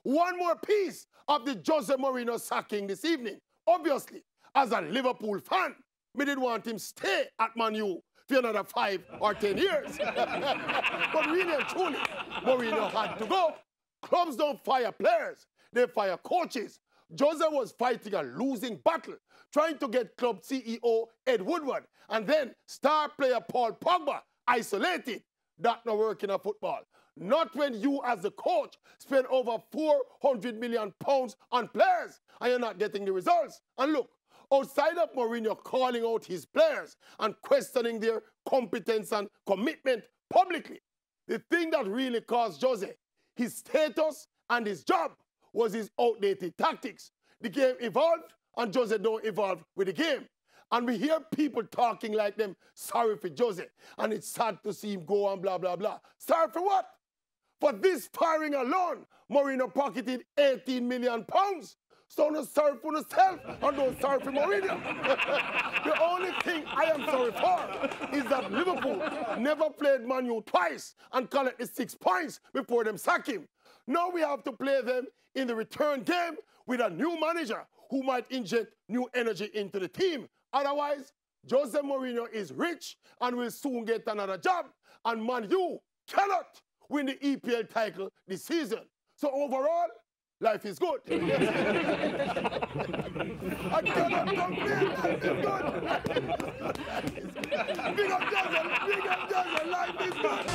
One more piece of the Jose Mourinho sacking this evening. Obviously, as a Liverpool fan, we didn't want him stay at Man U for another 5 or 10 years. But really and truly, Mourinho had to go. Clubs don't fire players, they fire coaches. Jose was fighting a losing battle, trying to get club CEO Ed Woodward and then star player Paul Pogba isolated. That not working in football. Not when you as the coach spend over £400 million on players and you're not getting the results. And look, outside of Mourinho calling out his players and questioning their competence and commitment publicly, the thing that really caused Jose his status and his job was his outdated tactics. The game evolved and Jose don't evolve with the game. And we hear people talking like them sorry for Jose and it's sad to see him go and blah, blah, blah. Sorry for what? For this firing alone, Mourinho pocketed £18 million. So no sorry for yourself and no sorry for Mourinho. The only thing I am sorry for is that Liverpool never played Man U twice and collected 6 points before them sack him. Now we have to play them in the return game with a new manager who might inject new energy into the team. Otherwise, Jose Mourinho is rich and will soon get another job. And Man U cannot win the EPL title this season. So overall, life is good. I cannot complain, life is good. Big up Jose, life is good.